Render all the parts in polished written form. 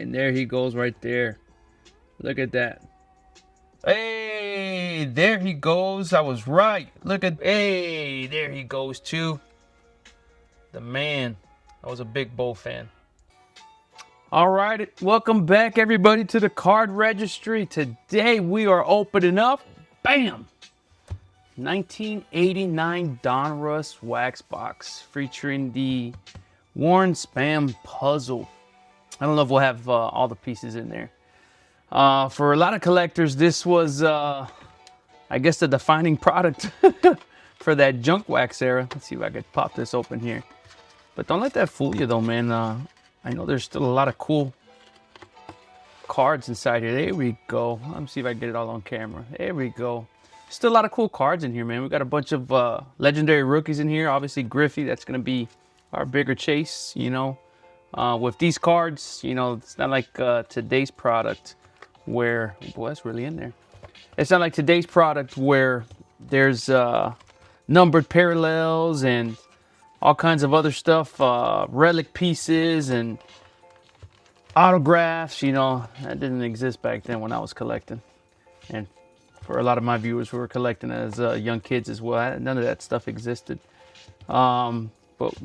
And there he goes right there. Look at that. Hey, there he goes. I was right. Look at, hey, there he goes too. The man. I was a big Bull fan. All right, welcome back everybody to the Card Registry. Today we are opening up, bam, 1989 Donruss Wax Box featuring the Warren Spahn puzzle. I don't know if we'll have all the pieces in there. For a lot of collectors, this was, I guess, the defining product for that junk wax era. Let's see if I could pop this open here. But don't let that fool you, though, man. I know there's still a lot of cool cards inside here. There we go. Let me see if I can get it all on camera. There we go. Still a lot of cool cards in here, man. We got a bunch of legendary rookies in here. Obviously, Griffey, that's going to be our bigger chase, you know. With these cards, you know, it's not like today's product where, boy, that's really in there. It's not like today's product where there's numbered parallels and all kinds of other stuff, relic pieces and autographs. You know, that didn't exist back then when I was collecting. And for a lot of my viewers who were collecting as young kids as well, none of that stuff existed. But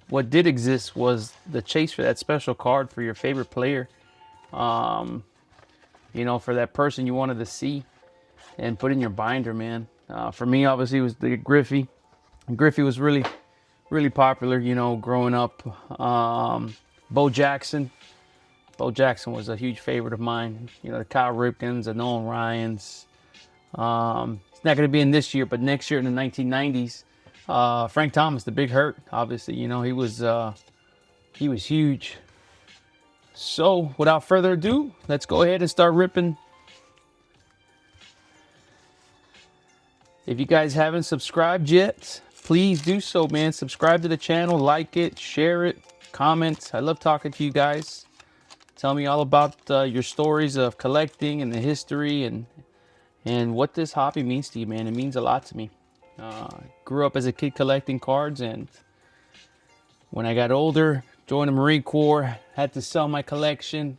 what did exist was the chase for that special card for your favorite player. You know, for that person you wanted to see and put in your binder, man. For me, obviously, it was the Griffey. Griffey was really popular, you know, growing up. Bo Jackson. Bo Jackson was a huge favorite of mine. You know, the Kyle Ripkins, the Nolan Ryans. It's not going to be in this year, but next year in the 1990s, Frank Thomas, the Big Hurt, obviously, you know, he was huge. So, without further ado, let's go ahead and start ripping. If you guys haven't subscribed yet, please do so, man. Subscribe to the channel, like it, share it, comment. I love talking to you guys. Tell me all about your stories of collecting and the history and what this hobby means to you, man. It means a lot to me. Grew up as a kid collecting cards, and when I got older, joined the Marine Corps, had to sell my collection.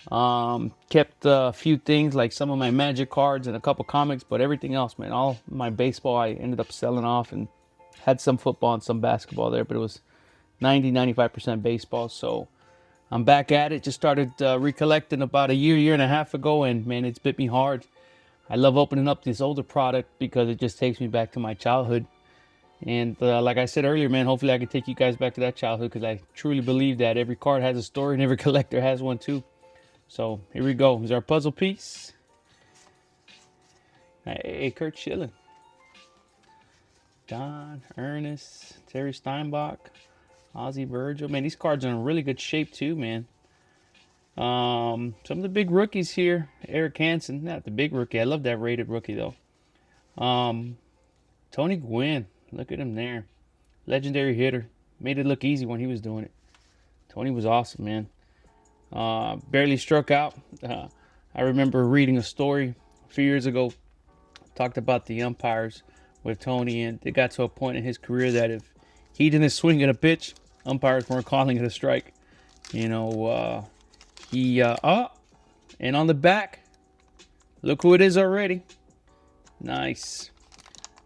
Kept a few things like some of my Magic cards and a couple comics, but everything else, man, all my baseball I ended up selling off, and had some football and some basketball there, but it was 95% baseball. So I'm back at it. Just started recollecting about a year and a half ago, and man, it's bit me hard. I love opening up this older product because it just takes me back to my childhood. And like I said earlier, man, hopefully I can take you guys back to that childhood, because I truly believe that every card has a story and every collector has one too. So here we go. Here's our puzzle piece. Hey, Kurt Schilling. Don, Ernest, Terry Steinbach, Ozzie Virgil. Man, these cards are in really good shape too, man. Some of the big rookies here. Eric Hansen, not the big rookie. I love that rated rookie though. Tony Gwynn. Look at him there. Legendary hitter. Made it look easy when he was doing it. Tony was awesome, man. Barely struck out. I remember reading a story a few years ago. Talked about the umpires with Tony, and it got to a point in his career that if he didn't swing at a pitch, umpires weren't calling it a strike. You know, and on the back, look who it is already. Nice.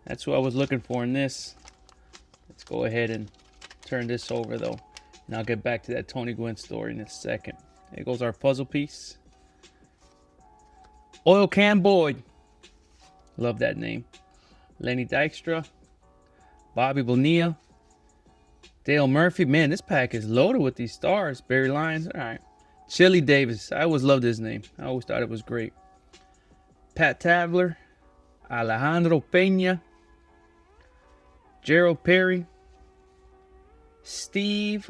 That's what I was looking for in this. Let's go ahead and turn this over, though. And I'll get back to that Tony Gwynn story in a second. There goes our puzzle piece. Oil Can Boyd. Love that name. Lenny Dykstra. Bobby Bonilla. Dale Murphy. Man, this pack is loaded with these stars. Barry Lyons. All right. Chili Davis. I always loved his name. I always thought it was great. Pat Tavler. Alejandro Pena. Gerald Perry. Steve.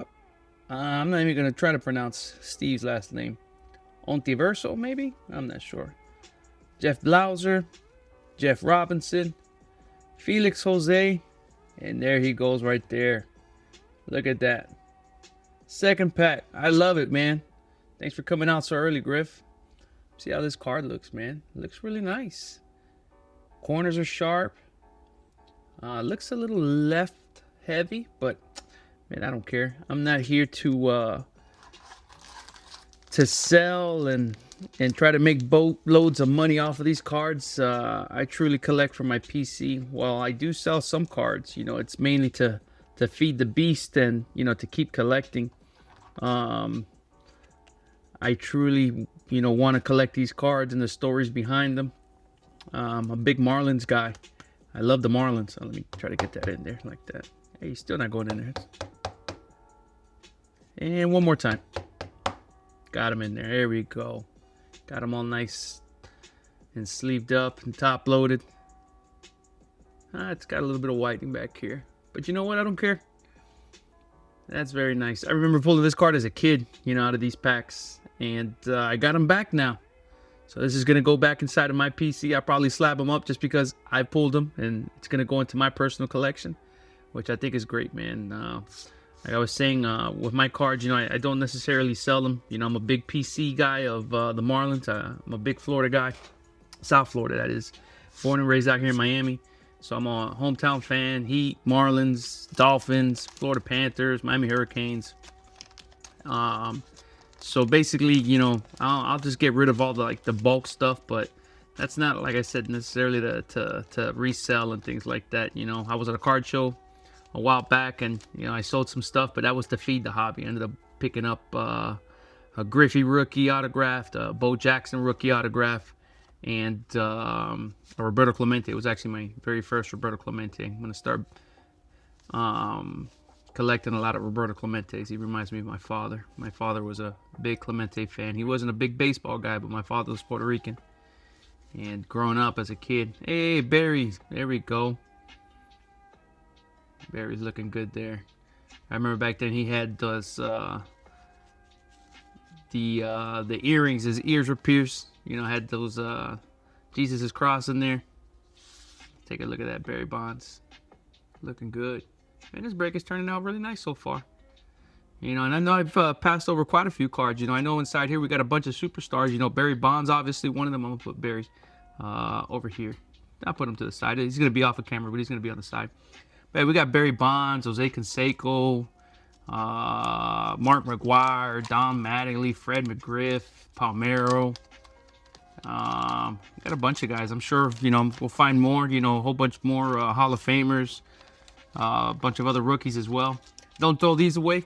I'm not even going to try to pronounce Steve's last name. Ontiverso, maybe? I'm not sure. Jeff Blauser. Jeff Robinson. Felix Jose. And there he goes right there. Look at that. Second pack. I love it, man. Thanks for coming out so early, Griff. See how this card looks, man. It looks really nice. Corners are sharp. Looks a little left heavy, but man, I don't care. I'm not here to to sell and try to make boatloads of money off of these cards. I truly collect for my PC. While I do sell some cards, you know, it's mainly to feed the beast and, you know, to keep collecting. I truly, you know, want to collect these cards and the stories behind them. I'm a big Marlins guy. I love the Marlins. So let me try to get that in there like that. Hey, he's still not going in there. And one more time. Got him in there. There we go. Got him all nice and sleeved up and top loaded. It's got a little bit of whitening back here. But you know what? I don't care. That's very nice. I remember pulling this card as a kid, you know, out of these packs. And I got them back now. So this is going to go back inside of my PC. I'll probably slab them up just because I pulled them. And it's going to go into my personal collection, which I think is great, man. Like I was saying, with my cards, you know, I don't necessarily sell them. You know, I'm a big PC guy of the Marlins. I'm a big Florida guy. South Florida, that is. Born and raised out here in Miami. So I'm a hometown fan. Heat, Marlins, Dolphins, Florida Panthers, Miami Hurricanes. So basically, you know, I'll just get rid of all the bulk stuff, but that's not, like I said, necessarily to resell and things like that. You know, I was at a card show a while back, and you know, I sold some stuff, but that was to feed the hobby. I ended up picking up a Griffey rookie autographed, a Bo Jackson rookie autograph, and a Roberto Clemente. It was actually my very first Roberto Clemente. I'm gonna start collecting a lot of Roberto Clementes. He reminds me of my father. My father was a big Clemente fan. He wasn't a big baseball guy, but my father was Puerto Rican. And growing up as a kid, hey, Barry, there we go. Barry's looking good there. I remember back then he had those the earrings. His ears were pierced. You know, had those Jesus' cross in there. Take a look at that, Barry Bonds. Looking good. Man, this break is turning out really nice so far. You know, and I know I've passed over quite a few cards. You know, I know inside here we got a bunch of superstars. You know, Barry Bonds, obviously one of them. I'm going to put Barry over here. I'll put him to the side. He's going to be off of camera, but he's going to be on the side. But we got Barry Bonds, Jose Canseco, Mark McGwire, Don Mattingly, Fred McGriff, Palmeiro. Got a bunch of guys. I'm sure, you know, we'll find more, you know, a whole bunch more Hall of Famers. A bunch of other rookies as well. Don't throw these away.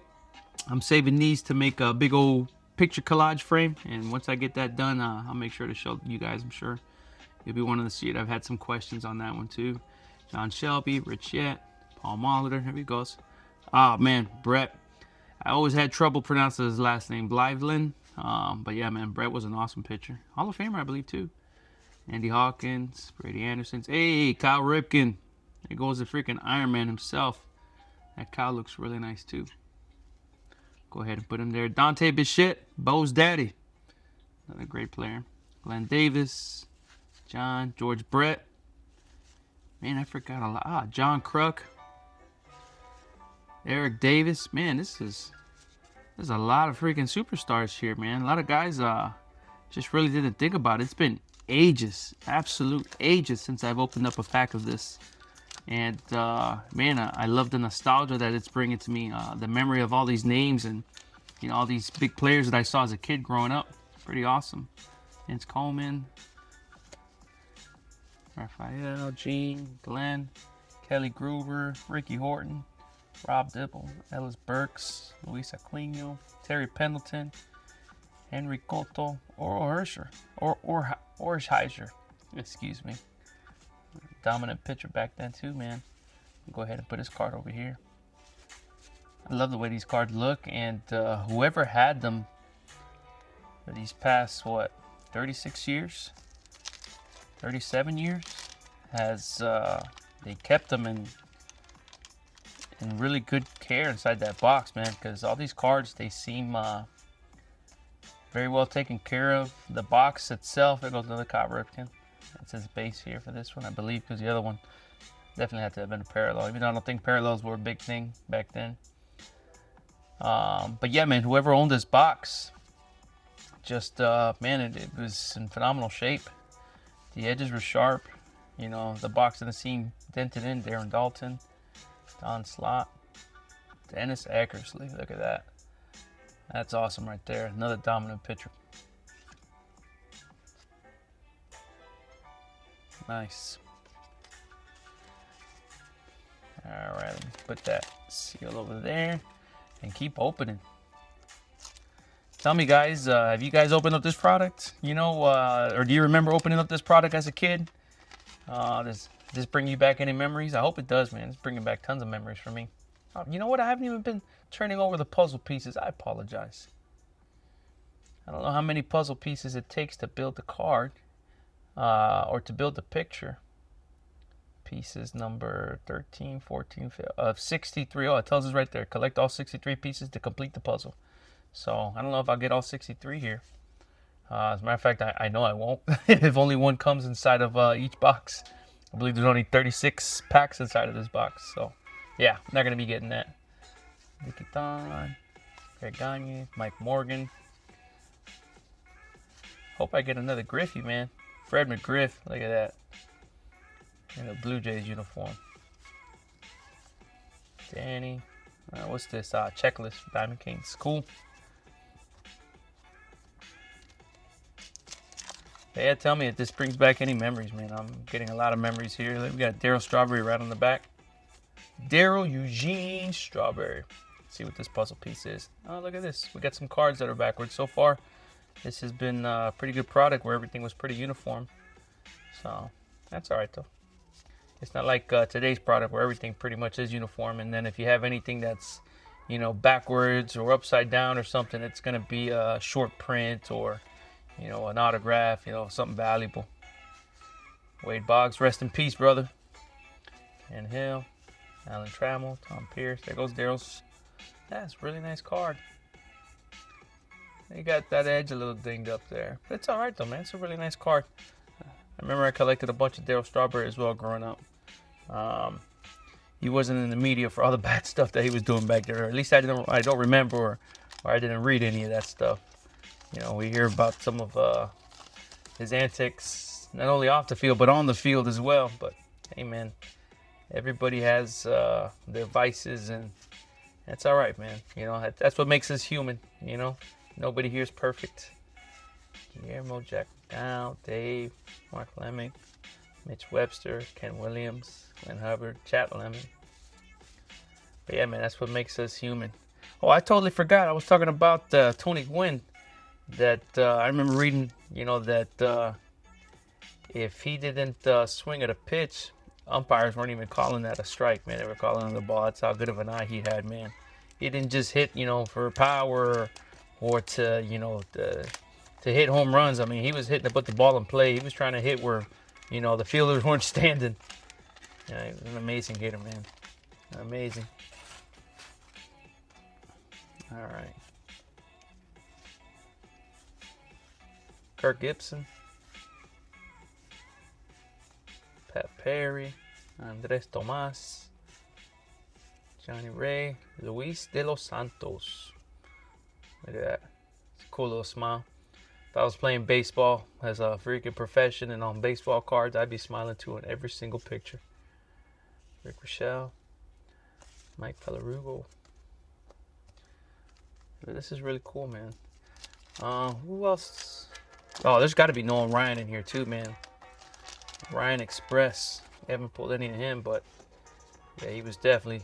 I'm saving these to make a big old picture collage frame. And once I get that done, I'll make sure to show you guys. I'm sure you'll be wanting to see it. I've had some questions on that one too. John Shelby, Rich Yett, Paul Molitor. Here he goes. Oh, man, Brett. I always had trouble pronouncing his last name, Bliveland. But yeah, man, Brett was an awesome pitcher. Hall of Famer, I believe, too. Andy Hawkins, Brady Anderson. Hey, Kyle Ripken. There goes the freaking Iron Man himself. That cow looks really nice too. Go ahead and put him there. Dante Bichette, Bo's daddy. Another great player. Glenn Davis, George Brett. Man, I forgot a lot. John Kruk. Eric Davis. Man, there's a lot of freaking superstars here, man. A lot of guys just really didn't think about it. It's been ages, absolute ages since I've opened up a pack of this. And, man, I love the nostalgia that it's bringing to me. The memory of all these names and, you know, all these big players that I saw as a kid growing up. Pretty awesome. Vince Coleman. Raphael, Gene, Glenn, Kelly Groover, Ricky Horton, Rob Dibble, Ellis Burks, Luis Aquino, Terry Pendleton, Henry Cotto, Orsheiser. Excuse me. Dominant pitcher back then too, man. Go ahead and put his card over here. I love the way these cards look, and whoever had them for these past, 36 years, 37 years, has they kept them in really good care inside that box, man, because all these cards, they seem very well taken care of. The box itself, there goes another Cal Ripken. That's his base here for this one, I believe, because the other one definitely had to have been a parallel, even though I don't think parallels were a big thing back then. But yeah, man, whoever owned this box, just, man, it was in phenomenal shape. The edges were sharp. You know, the box didn't seem dented in. Darren Dalton, Don Slott, Dennis Eckersley, look at that. That's awesome right there. Another dominant pitcher. Nice. All right, let me put that seal over there and keep opening. Tell me, guys, have you guys opened up this product? You know, or do you remember opening up this product as a kid? Does this bring you back any memories? I hope it does, man. It's bringing back tons of memories for me. You know what? I haven't even been turning over the puzzle pieces. I apologize. I don't know how many puzzle pieces it takes to build the card or to build the picture. Pieces number 13, 14, 63. Oh, it tells us right there. Collect all 63 pieces to complete the puzzle. So I don't know if I'll get all 63 here. As a matter of fact, I know I won't. If only one comes inside of each box. I believe there's only 36 packs inside of this box. So yeah, I'm not going to be getting that. Nikitan, Greg Gagne, Mike Morgan. Hope I get another Griffey, man. Fred McGriff, look at that. In a Blue Jays uniform. Danny. What's this? Checklist. Diamond Kings. Cool. But yeah, tell me if this brings back any memories, man. I'm getting a lot of memories here. We got Darryl Strawberry right on the back. Darryl Eugene Strawberry. Let's see what this puzzle piece is. Oh, look at this. We got some cards that are backwards. So far, this has been a pretty good product where everything was pretty uniform. So, that's all right, though. It's not like today's product where everything pretty much is uniform. And then if you have anything that's, you know, backwards or upside down or something, it's going to be a short print or, you know, an autograph, you know, something valuable. Wade Boggs, rest in peace, brother. Ken Hill, Alan Trammell, Tom Pierce. There goes Daryl's. That's a really nice card. You got that edge a little dinged up there. But it's all right, though, man. It's a really nice card. I remember I collected a bunch of Darryl Strawberry as well growing up. He wasn't in the media for all the bad stuff that he was doing back there. Or at least I don't remember, or I didn't read any of that stuff. You know, we hear about some of his antics, not only off the field, but on the field as well. But, hey, man, everybody has their vices, and that's all right, man. You know, that's what makes us human, you know. Nobody here is perfect. Guillermo, Jack McDowell, Dave, Mark Lemming, Mitch Webster, Ken Williams, Glenn Hubbard, Chat Lemon. But, yeah, man, that's what makes us human. Oh, I totally forgot. I was talking about Tony Gwynn. That I remember reading, you know, that if he didn't swing at a pitch, umpires weren't even calling that a strike, man. They were calling it a ball. That's how good of an eye he had, man. He didn't just hit, you know, for power or to, you know, to hit home runs. I mean, he was hitting to put the ball in play. He was trying to hit where, you know, the fielders weren't standing. Yeah, he was an amazing hitter, man. Amazing. All right. Kirk Gibson, Pat Perry, Andres Tomas, Johnny Ray, Luis de los Santos. Look at that. It's a cool little smile. If I was playing baseball as a freaking profession and on baseball cards, I'd be smiling too in every single picture. Rick Rochelle, Mike Pellarugo. This is really cool, man. Who else? Oh, there's got to be Nolan Ryan in here too, man. Ryan Express. I haven't pulled any of him, but yeah, he was definitely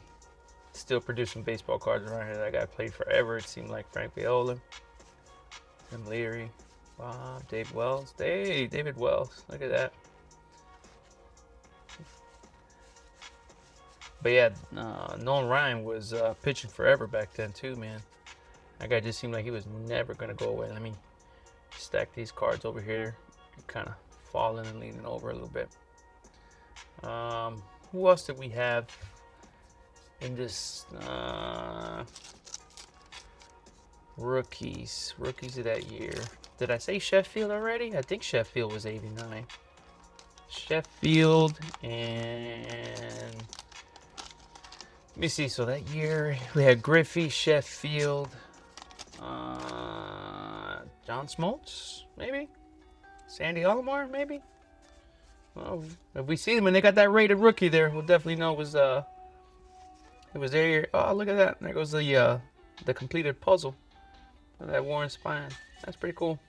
still producing baseball cards around here. That guy played forever. It seemed like Frank Viola, Tim Leary, Bob, Dave Wells. Hey, David Wells. Look at that. But yeah, Nolan Ryan was pitching forever back then too, man. That guy just seemed like he was never going to go away. Let me stack these cards over here. Kind of falling and leaning over a little bit. Who else did we have in this rookies of that year? Did I say Sheffield already? I think Sheffield was 89. Sheffield, and let me see. So that year we had Griffey, Sheffield, John Smoltz, maybe? Sandy Alomar, maybe? Well, if we see them and they got that rated rookie there, we'll definitely know it was their year. Oh, look at that. There goes the completed puzzle. That Warren Spahn. That's pretty cool.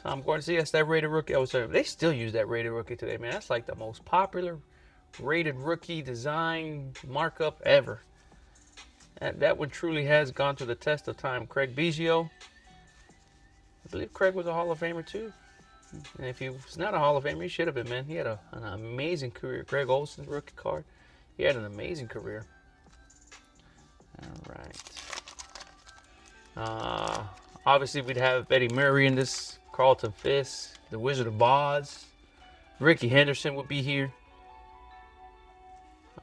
Tom Gordon. See, that's that rated rookie. Oh, sorry. They still use that rated rookie today, man. That's like the most popular rated rookie design markup ever. That one truly has gone through the test of time. Craig Biggio. I believe Craig was a Hall of Famer too. And if he was not a Hall of Famer, he should have been, man. He had an amazing career. Greg Olson's rookie card. He had an amazing career. All right. Obviously, we'd have Eddie Murray in this. Carlton Fisk. The Wizard of Oz. Ricky Henderson would be here.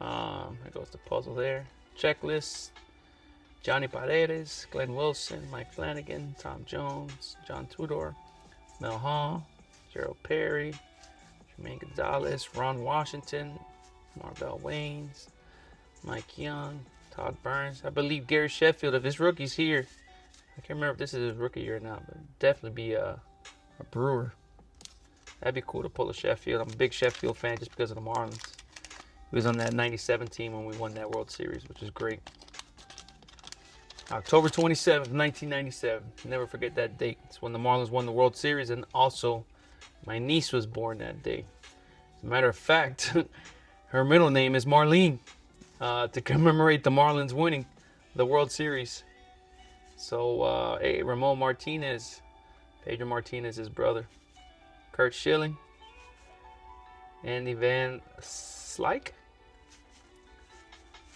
There goes the puzzle there. Checklist. Johnny Paredes, Glenn Wilson, Mike Flanagan, Tom Jones, John Tudor, Mel Hall, Gerald Perry, Jermaine Gonzalez, Ron Washington, Marvell Waynes, Mike Young, Todd Burns. I believe Gary Sheffield, if his rookie's here, I can't remember if this is his rookie year or not, but definitely be a Brewer. That'd be cool to pull a Sheffield. I'm a big Sheffield fan just because of the Marlins. He was on that 97 team when we won that World Series, which is great. October 27th, 1997. Never forget that date. It's when the Marlins won the World Series, and also my niece was born that day. As a matter of fact, her middle name is Marlene, to commemorate the Marlins winning the World Series. So, hey, Ramon Martinez, Pedro Martinez, his brother. Kurt Schilling, Andy Van Slyke.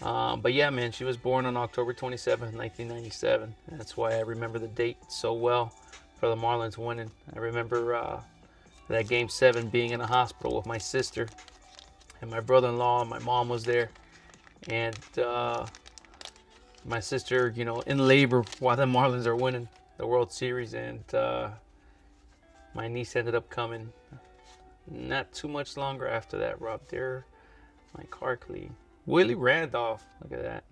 But yeah, man, she was born on October 27th, 1997. That's why I remember the date so well for the Marlins winning. I remember that Game 7 being in a hospital with my sister and my brother-in-law, and my mom was there. And my sister, you know, in labor while the Marlins are winning the World Series. And my niece ended up coming not too much longer after that. Rob Deere, Mike Harkley. Willie Randolph, look at that.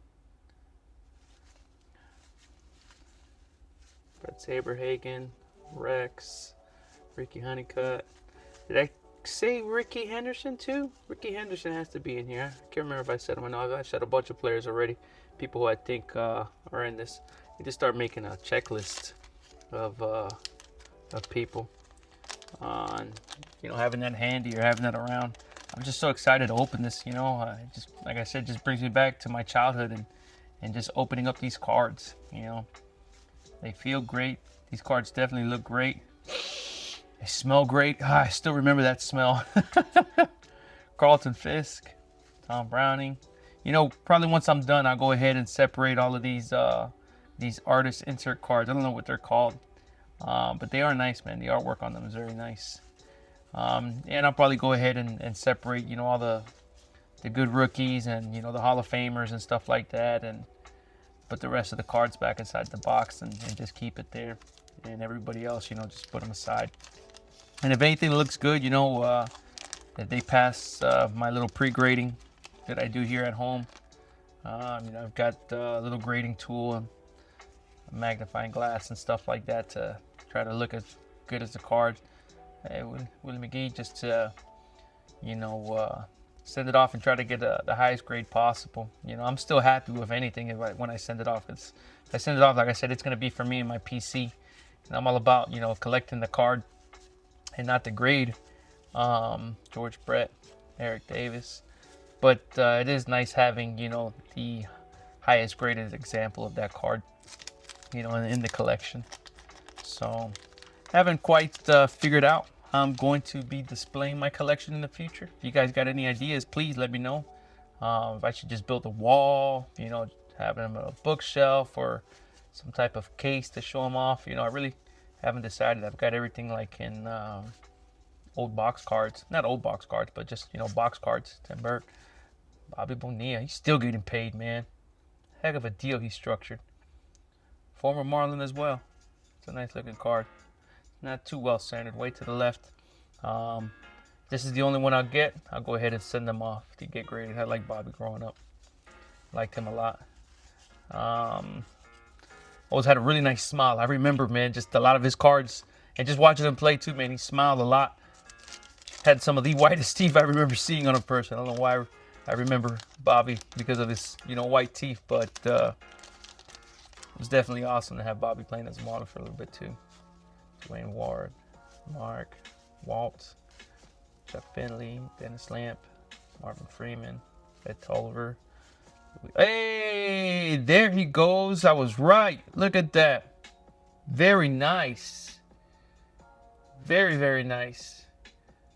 Brett Saberhagen, Rex, Ricky Honeycutt. Did I say Ricky Henderson too? Ricky Henderson has to be in here. I can't remember if I said him or not. I've said a bunch of players already. People who I think are in this. You just start making a checklist of people. And, you know, having that handy or having that around. I'm just so excited to open this, you know. Just like I said, just brings me back to my childhood and just opening up these cards, you know. They feel great. These cards definitely look great. They smell great. I still remember that smell. Carlton Fisk, Tom Browning. You know, probably once I'm done, I'll go ahead and separate all of these artist insert cards. I don't know what they're called, but they are nice, man. The artwork on them is very nice. And I'll probably go ahead and separate, you know, all the good rookies and, you know, the Hall of Famers and stuff like that, and put the rest of the cards back inside the box and just keep it there. And everybody else, you know, just put them aside. And if anything looks good, you know, if they pass my little pre-grading that I do here at home, you know, I've got a little grading tool and a magnifying glass and stuff like that to try to look as good as the card. Willie McGee, just to, you know, send it off and try to get the highest grade possible. You know, I'm still happy with anything when I send it off. If I send it off, like I said, it's going to be for me and my PC. And I'm all about, you know, collecting the card and not the grade. George Brett, Eric Davis. But it is nice having, you know, the highest graded example of that card, you know, in the collection. So, haven't quite figured out how I'm going to be displaying my collection in the future. If you guys got any ideas, please let me know. If I should just build a wall, you know, have them on a bookshelf or some type of case to show them off. You know, I really haven't decided. I've got everything like in old box cards. Not old box cards, but just, you know, box cards. Tim Burke, Bobby Bonilla. He's still getting paid, man. Heck of a deal he structured. Former Marlin as well. It's a nice looking card. Not too well centered, way to the left. This is the only one I'll get. I'll go ahead and send them off to get graded. I like Bobby growing up. Liked him a lot. Always had a really nice smile. I remember, man, just a lot of his cards. And just watching him play too, man, he smiled a lot. Had some of the whitest teeth I remember seeing on a person. I don't know why I remember Bobby because of his, you know, white teeth. But, was definitely awesome to have Bobby playing as a model for a little bit too. Dwayne Ward, Mark, Walt, Chuck Finley, Dennis Lamp, Marvin Freeman, Ed Tolliver. Hey, there he goes. I was right. Look at that. Very nice. Very, very nice.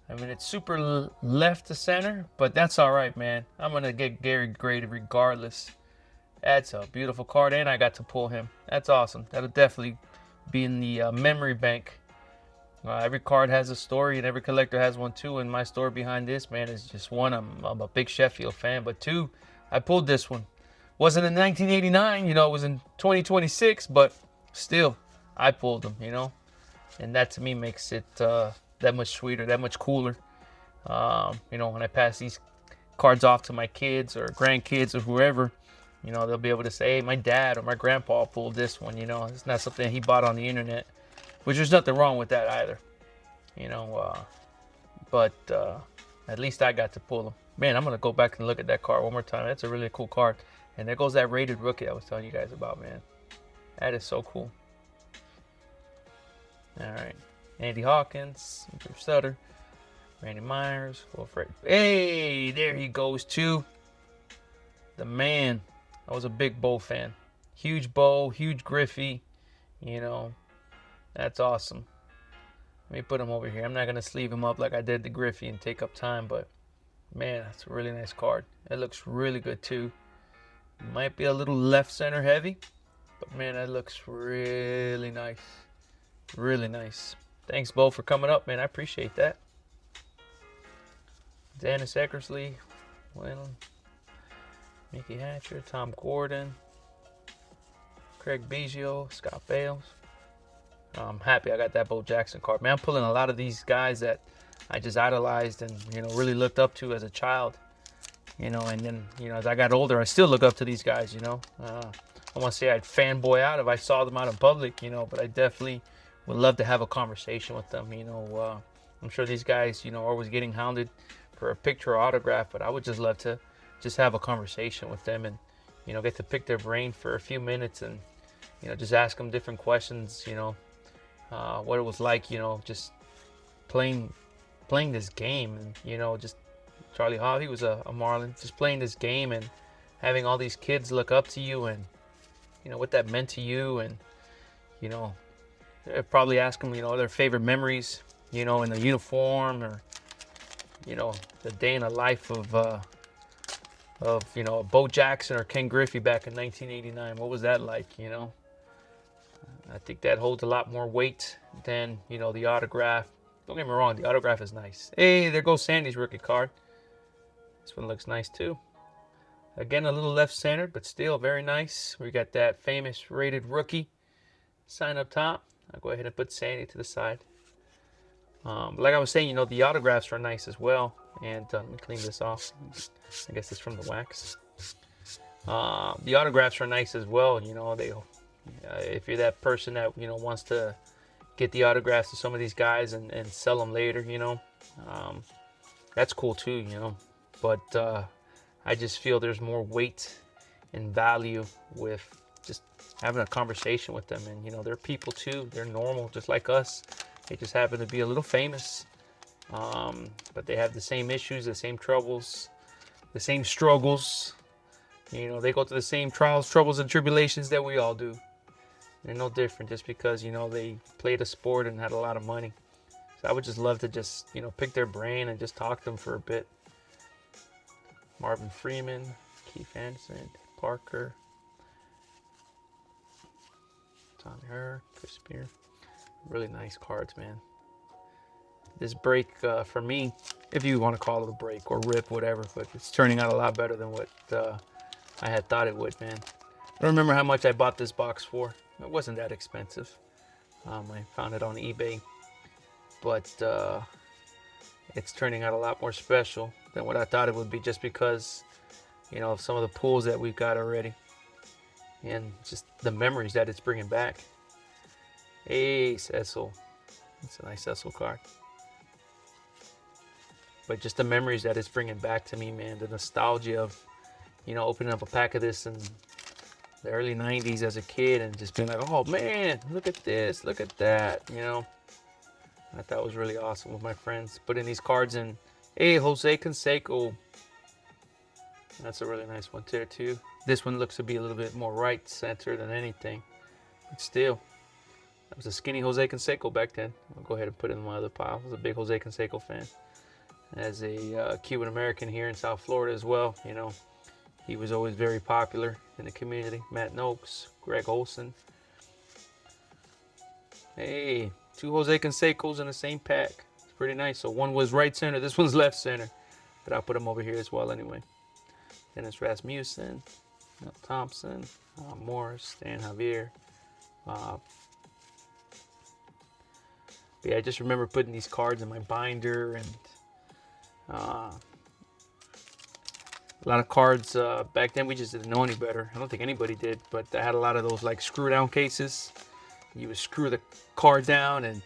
I mean, it's super left to center, but that's all right, man. I'm going to get Gary graded regardless. That's a beautiful card, and I got to pull him. That's awesome. That'll definitely be in the memory bank. Every card has a story, and every collector has one too. And my story behind this, man, is just one, I'm a big Sheffield fan, but two, I pulled this one. Wasn't in 1989, it was in 2026, but still, I pulled them, and that to me makes it that much sweeter, that much cooler. When I pass these cards off to my kids or grandkids or whoever, they'll be able to say, hey, my dad or my grandpa pulled this one, it's not something he bought on the internet, which there's nothing wrong with that either, but at least I got to pull them. Man, I'm going to go back and look at that card one more time. That's a really cool card. And there goes that rated rookie I was telling you guys about, man. That is so cool. All right. Andy Hawkins, Drew Sutter, Randy Myers, Wilfred. Hey, there he goes too. The man. I was a big Bo fan. Huge Bo, huge Griffey. That's awesome. Let me put him over here. I'm not going to sleeve him up like I did the Griffey and take up time, but man, that's a really nice card. It looks really good too. Might be a little left center heavy, but man, that looks really nice. Really nice. Thanks, Bo, for coming up, man. I appreciate that. Dennis Eckersley, Lennon, Mickey Hatcher, Tom Gordon, Craig Biggio, Scott Bales. I'm happy I got that Bo Jackson card. Man, I'm pulling a lot of these guys that I just idolized and, really looked up to as a child. And then, as I got older, I still look up to these guys, I want to say I'd fanboy out if I saw them out in public, but I definitely would love to have a conversation with them, I'm sure these guys, are always getting hounded for a picture or autograph, but I would just love to just have a conversation with them and, get to pick their brain for a few minutes and, just ask them different questions, what it was like, just playing this game and, just Charlie Hall, he was a Marlin, just playing this game and having all these kids look up to you and, what that meant to you and, probably ask them, their favorite memories, in the uniform or, the day in the life of Bo Jackson or Ken Griffey back in 1989. What was that like, I think that holds a lot more weight than, the autograph. Don't get me wrong, the autograph is nice. Hey, there goes Sandy's rookie card. This one looks nice too. Again, a little left-centered, but still very nice. We got that famous rated rookie sign up top. I'll go ahead and put Sandy to the side. Like I was saying, the autographs are nice as well. And let me clean this off. I guess it's from the wax. The autographs are nice as well. If you're that person that, wants to get the autographs to some of these guys and sell them later, that's cool too, But I just feel there's more weight and value with just having a conversation with them. And, they're people too. They're normal, just like us. They just happen to be a little famous. But they have the same issues, the same troubles, the same struggles. They go through the same trials, troubles, and tribulations that we all do. They're no different just because, they played a sport and had a lot of money. So I would just love to just, pick their brain and just talk to them for a bit. Marvin Freeman, Keith Anderson, Parker, Tommy Herr, Chris Spear. Really nice cards, man. This break, for me, if you want to call it a break or rip, whatever, but it's turning out a lot better than what I had thought it would, man. I don't remember how much I bought this box for. It wasn't that expensive. I found it on eBay, but it's turning out a lot more special than what I thought it would be, just because, of some of the pulls that we've got already and just the memories that it's bringing back. Hey, Cecil. That's a nice Cecil card. But just the memories that it's bringing back to me, man. The nostalgia of, opening up a pack of this and the early 90s as a kid and just being like, oh man, look at this, look at that, you know. I thought it was really awesome with my friends. Putting these cards in. Hey, Jose Canseco. That's a really nice one there too. This one looks to be a little bit more right center than anything. But still, I was a skinny Jose Canseco back then. I'll go ahead and put it in my other pile. I was a big Jose Canseco fan. As a Cuban American here in South Florida as well, you know, he was always very popular in the community. Matt Noakes, Greg Olson. Hey, 2 Jose Cansecos in the same pack. It's pretty nice. So one was right center, this one's left center. But I'll put them over here as well anyway. Dennis Rasmussen, Mel Thompson, Morris, Dan Javier. Yeah, I just remember putting these cards in my binder, and a lot of cards back then we just didn't know any better. I don't think anybody did, but I had a lot of those like screw down cases. You would screw the card down and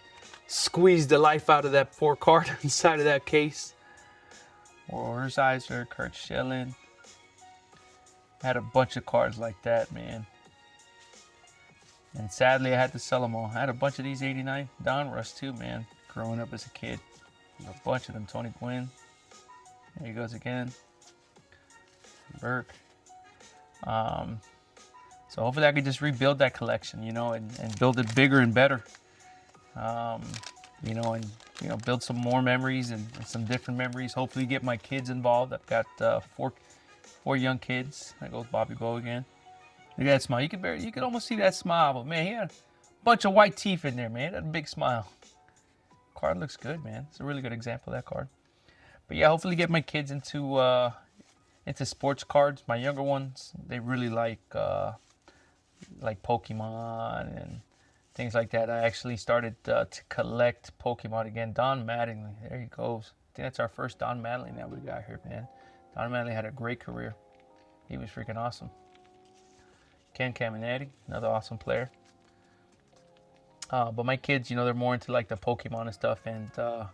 squeeze the life out of that poor card inside of that case. Or Orsizer, Kurt Schilling. I had a bunch of cards like that, man. And sadly, I had to sell them all. I had a bunch of these 89 Donruss too, man, growing up as a kid. A bunch of them. Tony Gwynn. There he goes again. Burke. So hopefully I could just rebuild that collection, you know, and build it bigger and better. You know, and, you know, build some more memories and some different memories. Hopefully get my kids involved. I've got four young kids. There goes Bobby Bow again. Look at that smile. You could almost see that smile, but man, he had a bunch of white teeth in there, man. That big smile. Card looks good, man. It's a really good example of that card. But yeah, hopefully get my kids into sports cards. My younger ones, they really like Pokemon and things like that. I actually started to collect Pokemon again. Don Mattingly, there he goes. I think that's our first Don Mattingly that we got here, man. Don Mattingly had a great career. He was freaking awesome. Ken Griffey, another awesome player. But my kids, you know, they're more into like the Pokemon and stuff. And a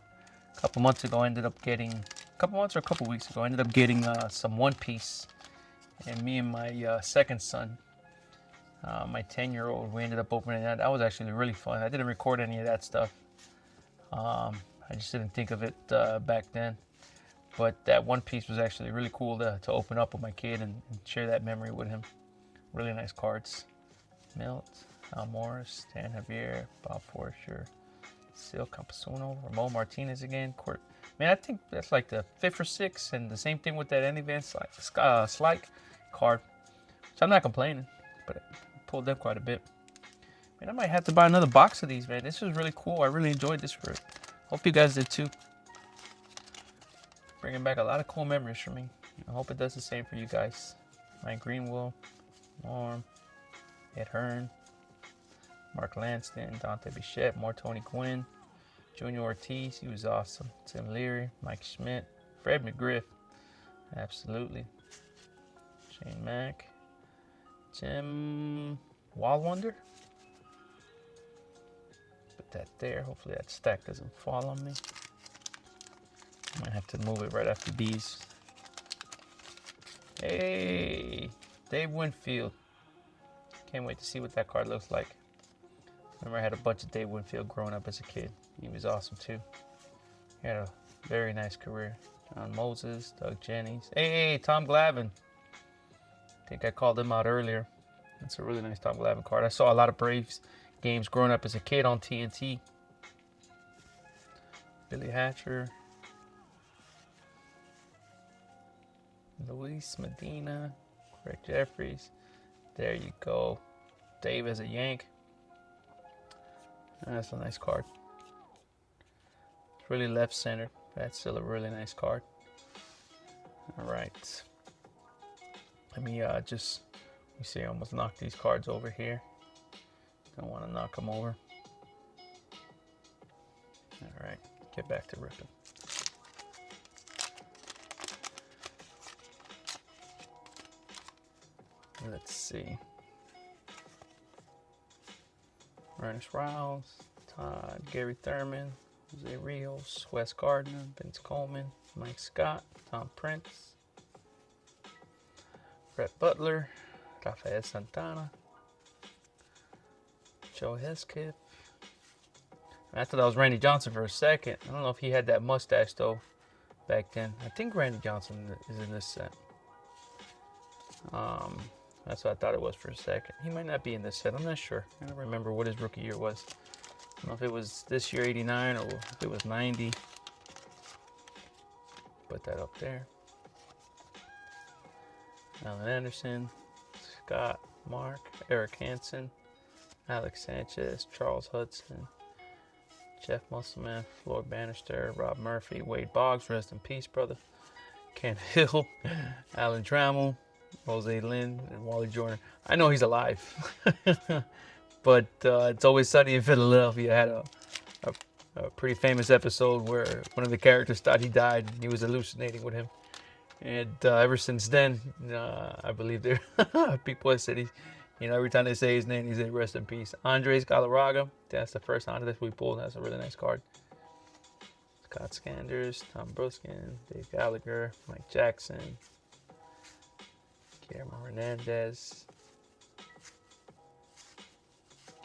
couple months ago, I ended up getting, a couple weeks ago, I ended up getting some One Piece. And me and my second son, my 10-year-old, we ended up opening that. That was actually really fun. I didn't record any of that stuff. I just didn't think of it back then. But that One Piece was actually really cool to open up with my kid and share that memory with him. Really nice cards. Milt, Al Morris, Dan Javier, Bob Forster, Sil Campasuno, Ramon Martinez again. Man, I think that's like the 5th or 6th, and the same thing with that Any Van Slyke card. So I'm not complaining, but I pulled them quite a bit. Man, I might have to buy another box of these, man. This was really cool. I really enjoyed this group. Hope you guys did too. Bringing back a lot of cool memories for me. I hope it does the same for you guys. Mike Greenwell, Norm, Ed Hearn, Mark Lanston, Dante Bichette, more Tony Gwynn, Junior Ortiz, he was awesome. Tim Leary, Mike Schmidt, Fred McGriff, absolutely. Shane Mack, Jim Wallwonder. Put that there. Hopefully that stack doesn't fall on me. Might have to move it right after these. Hey, Dave Winfield. Can't wait to see what that card looks like. Remember, I had a bunch of Dave Winfield growing up as a kid. He was awesome too. He had a very nice career. John Moses, Doug Jennings. Hey, Tom Glavine. I think I called him out earlier. That's a really nice Tom Glavine card. I saw a lot of Braves games growing up as a kid on TNT. Billy Hatcher. Luis Medina. Greg Jeffries. There you go. Dave as a Yank. That's a nice card. It's really left center. That's still a really nice card. All right. Let me you see, I almost knocked these cards over here. Don't want to knock them over. All right, get back to ripping. Let's see. Ernest Riles, Todd, Gary Thurman, Jose Rios, Wes Gardner, Vince Coleman, Mike Scott, Tom Prince, Brett Butler, Rafael Santana. Joe Hesketh. I thought that was Randy Johnson for a second. I don't know if he had that mustache, though, back then. I think Randy Johnson is in this set. That's what I thought it was for a second. He might not be in this set. I'm not sure. I don't remember what his rookie year was. I don't know if it was this year, 89, or if it was 90. Put that up there. Alan Anderson, Scott Mark, Eric Hansen, Alex Sanchez, Charles Hudson, Jeff Musselman, Floyd Bannister, Rob Murphy, Wade Boggs, rest in peace, brother. Ken Hill, Alan Trammell, Jose Lynn, and Wally Joyner. I know he's alive, but It's Always Sunny in Philadelphia had a pretty famous episode where one of the characters thought he died and he was hallucinating with him. And ever since then, I believe there people have said every time they say his name, he says rest in peace. Andres Galarraga, that's the first Andres we pulled. That's a really nice card. Scott Scanders, Tom Bruskin, Dave Gallagher, Mike Jackson, Guillermo Hernandez,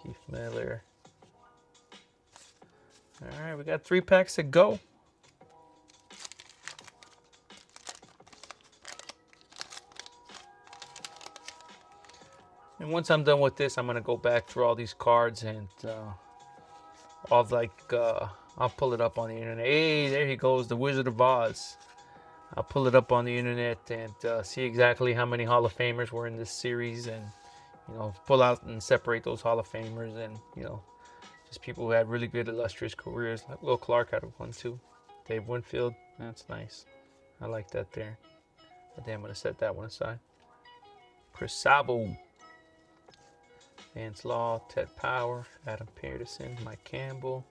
Keith Miller. All right, we got 3 packs to go. And once I'm done with this, I'm gonna go back through all these cards and I'll pull it up on the internet. Hey, there he goes, the Wizard of Oz. I'll pull it up on the internet and see exactly how many Hall of Famers were in this series, and pull out and separate those Hall of Famers, and just people who had really good illustrious careers. Like Will Clark had one too. Dave Winfield, that's nice. I like that there. But then I'm gonna set that one aside. Chris Sabo. Vance Law, Ted Power, Adam Peterson, Mike Campbell,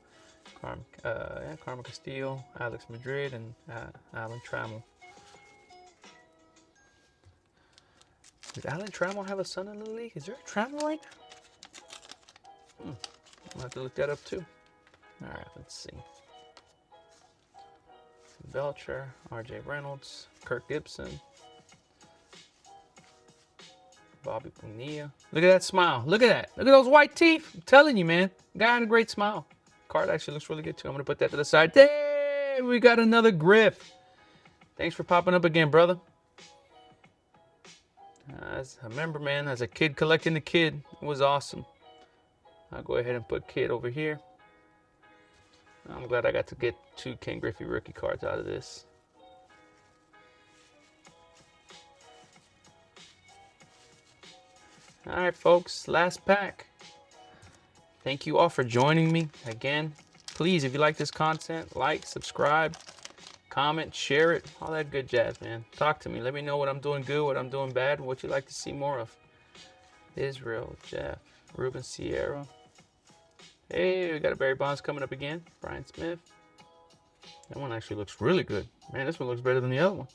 Carmen Castillo, Alex Madrid, and Alan Trammell. Does Alan Trammell have a son in the league? Is there a Trammell right now? I'll have to look that up too. All right, let's see. Belcher, R.J. Reynolds, Kirk Gibson, Bobby Bonilla. Look at that smile. Look at that. Look at those white teeth. I'm telling you, man. Guy had a great smile. Card actually looks really good, too. I'm going to put that to the side. Hey, we got another Griff. Thanks for popping up again, brother. I remember, man, as a kid collecting the kid, it was awesome. I'll go ahead and put kid over here. I'm glad I got to get 2 Ken Griffey rookie cards out of this. All right, folks, last pack. Thank you all for joining me again. Please, if you like this content, like, subscribe, comment, share it, all that good jazz, man. Talk to me. Let me know what I'm doing good, what I'm doing bad, and what you'd like to see more of. Israel, Jeff, Ruben Sierra. Hey, we got a Barry Bonds coming up again. Brian Smith. That one actually looks really good. Man, this one looks better than the other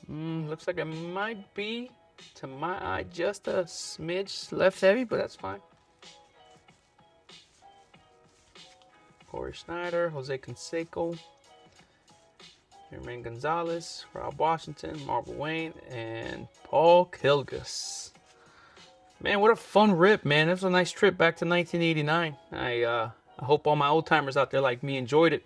one. Looks like it might be, to my eye, just a smidge left heavy, but that's fine. Corey Schneider, Jose Canseco, Jermaine Gonzalez, Rob Washington, Marvel Wayne, and Paul Kilgus. Man, what a fun rip, man. It was a nice trip back to 1989. I hope all my old timers out there like me enjoyed it.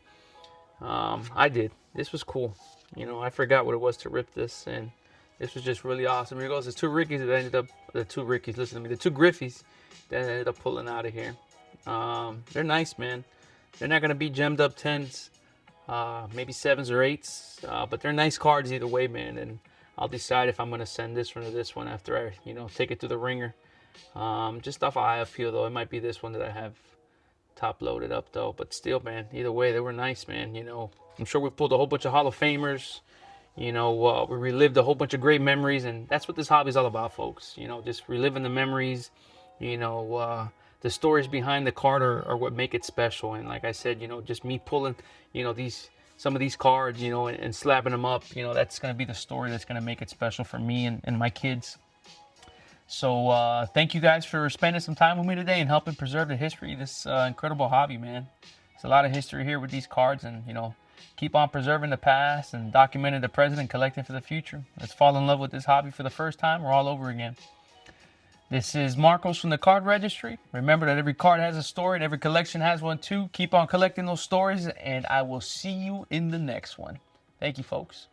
I did. This was cool. I forgot what it was to rip this, and this was just really awesome. Here goes the 2 Rickies that ended up, the 2 Griffies that ended up pulling out of here. They're nice, man. They're not going to be gemmed up 10s, maybe 7s or 8s, but they're nice cards either way, man. And I'll decide if I'm going to send this one or this one after I, take it through the ringer. Just off of eye feel, though, it might be this one that I have top loaded up, though. But still, man, either way, they were nice, man. I'm sure we pulled a whole bunch of Hall of Famers. We relived a whole bunch of great memories, and that's what this hobby is all about, folks. Just reliving the memories. The stories behind the card are what make it special. And like I said, just me pulling, some of these cards, and slapping them up, that's going to be the story that's going to make it special for me and my kids. So thank you guys for spending some time with me today and helping preserve the history of this incredible hobby, man. There's a lot of history here with these cards, and, Keep on preserving the past and documenting the present and collecting for the future. Let's fall in love with this hobby for the first time or all over again. This is Marcos from the Card Registry. Remember that every card has a story and every collection has one too. Keep on collecting those stories, and I will see you in the next one. Thank you, folks.